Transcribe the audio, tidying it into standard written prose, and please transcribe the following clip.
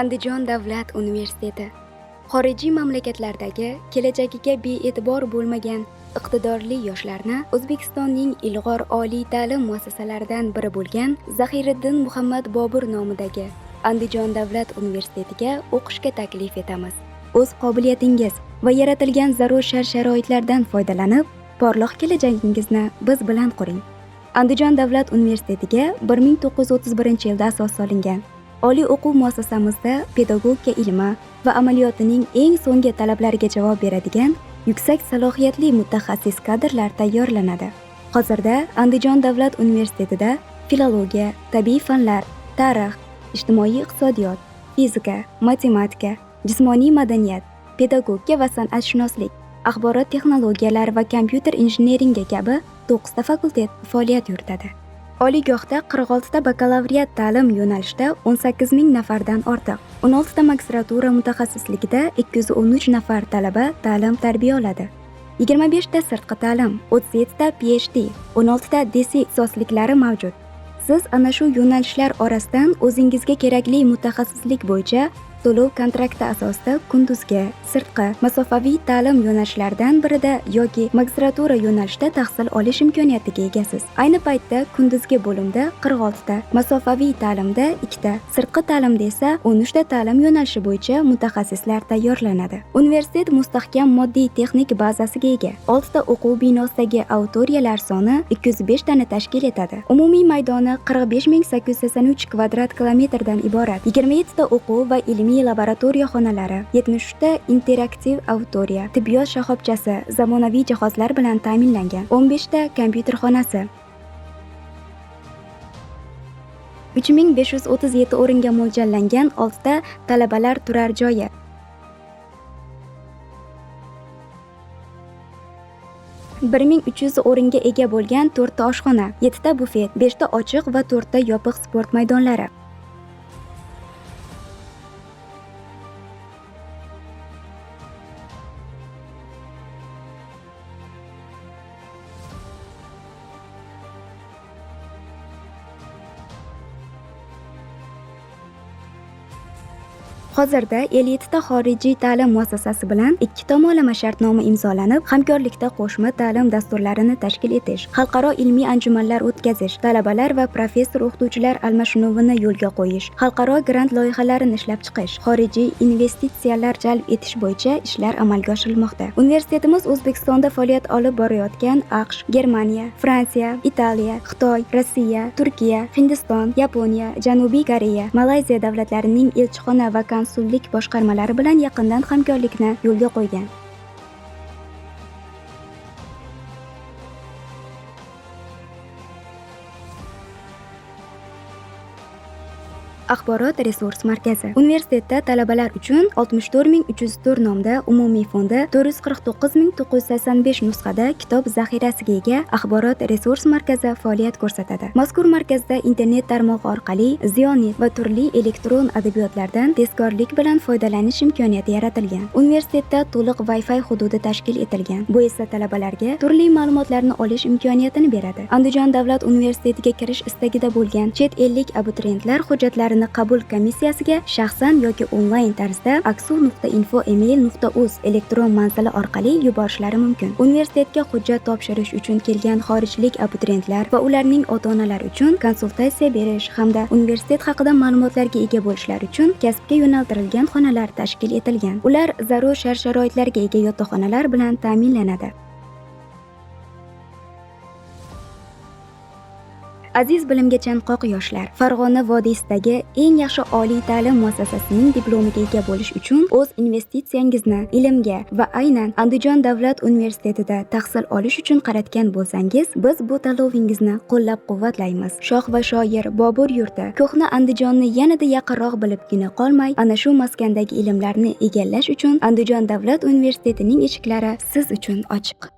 Andijon davlat universiteti xorijiy mamlakatlardagi kelajagiga bee'tibor bo'lmagan iqtidorli yoshlarni O'zbekistonning ilg'or oliy ta'lim muassasalaridan biri bo'lgan Zahiriddin Muhammad Bobur nomidagi Andijon davlat universitetiga o'qishga taklif etamiz. O'z qobiliyatingiz va yaratilgan zarur shart-sharoitlardan foydalanib, porloq kelajagingizni biz bilan quring. Andijon davlat universitetiga 1931-yilda asos solingan. Oliy o'quv muassasamizda pedagogika ilmi va amaliyotining eng so'nggi talablariga javob beradigan yuksak salohiyatli mutaxassis kadrlar tayyorlanadi. Hozirda Andijon davlat universitetida filologiya, tabiiy fanlar, tarix, ijtimoiy iqtisodiyot, fizika, matematika, jismoniy madaniyat, pedagogika va san'atshunoslik, axborot texnologiyalari va kompyuter injineringi kabi 9 ta fakultet faoliyat yuritadi. Oliygohda 46 ta bakalavriat ta'lim yo'nalishida 18 ming nafardan ortiq, 16 ta magistratura mutaxassisligida 213 nafar talaba ta'lim-tarbiya oladi. 25 ta sirtqi ta'lim, 37 ta PhD, 16 ta DC ixtisosliklari mavjud. Siz ana shu yo'nalishlar orasidan o'zingizga kerakli mutaxassislik bo'yicha to'lov kontrakti asosida kunduzgi, sirtqi, masofaviy ta'lim yo'nalishlaridan birida yoki magistratura yo'nalishida tahsil olish imkoniyatiga egasiz. Ayni paytda kunduzgi bo'limda 46 ta, masofaviy ta'limda 2 ta, sirtqi ta'limda esa 13 ta ta'lim yo'nalishi bo'yicha mutaxassislar tayyorlanadi. Universitet mustahkam moddiy texnik bazasiga ega. 6 ta o'quv binosidagi auditoriyalar soni 205 tani tashkil etadi. Umumiy maydoni 45.883 kvadrat kilometrdan iborat. 27 ta o'quv va ilmiy laboratoriya xonalari, 73 ta interaktiv auditoriya, tibbiyot shoxobchasi zamonaviy jihozlar bilan ta'minlangan, 15 ta kompyuter xonasi, 3537 o'ringa mo'ljallangan 6 ta talabalar turar joyi, 1300 o'ringa ega bo'lgan 4 ta oshxona, 7 ta bufet, 5 ta ochiq va 4 ta yopiq sport maydonlari. Hozirda 57 ta xorijiy ta'lim muassasasi bilan 2 tomonlama shartnoma imzolanib, hamkorlikda qo'shma ta'lim dasturlarini tashkil etish, xalqaro ilmiy anjumanlar o'tkazish, talabalar va professor-o'qituvchilar almashinuvini yo'lga qo'yish, xalqaro grant loyihalarini ishlab chiqish, xorijiy investitsiyalar jalb etish bo'yicha ishlar amalga oshirilmoqda. Universitetimiz O'zbekistonda faoliyat olib borayotgan AQSh, Germaniya, Fransiya, Italiya, Xitoy, Rossiya, Turkiya, Hindiston, Yaponiya, Janubiy Koreya, Malayziya davlatlarining elchixona va konsullik boshqarmalari bilan yaqindan hamkorlikni yo'lga qo'ygan. Axborot resurs markazi. Universitetda talabalar uchun 64304 nomda umumiy fondi, 449985 nusxada kitob zaxirasiga ega axborot resurs markazi faoliyat ko'rsatadi. Mazkur markazda internet tarmog'i orqali Zionit va turli elektron adabiyotlardan tezkorlik bilan foydalanish imkoniyati yaratilgan. Universitetda to'liq Wi-Fi hududi tashkil etilgan. Bu esa talabalarga turli ma'lumotlarni olish imkoniyatini beradi. Andijon davlat universitetiga kirish istagida bo'lgan chet ellik abituriyentlar hujjatlarini qabul komissiyasiga shaxsan yoki onlayn tarzda aksu.info email.uz elektron manzili orqali yuborishlari mumkin. Universitetga hujjat topshirish uchun kelgan xorijlik abituriyentlar va ularning ota-onalari uchun konsultatsiya berish hamda universitet haqida ma'lumotlarga ega bo'lishlari uchun kasbga yo'naltirilgan xonalar tashkil etilgan. Ular zarur shart-sharoitlarga ega yotoqxonalar bilan ta'minlanadi. Aziz bilimga chanqoq yoshlar, Farg'ona vodiysidagi eng yaxshi oliy ta'lim muassasasining diplomiga ega bo'lish uchun o'z investitsiyangizni ilmga va aynan Andijon davlat universitetida tahsil olish uchun qaratgan bo'lsangiz, biz bu tanlovingizni qo'llab-quvvatlaymiz. Shoh va shoir Bobur yurti ko'hna Andijonni yanada yaqinroq bilibgina qolmay, ana shu maskandagi ilmlarni egallash uchun Andijon davlat universitetining eshiklari siz uchun ochiq.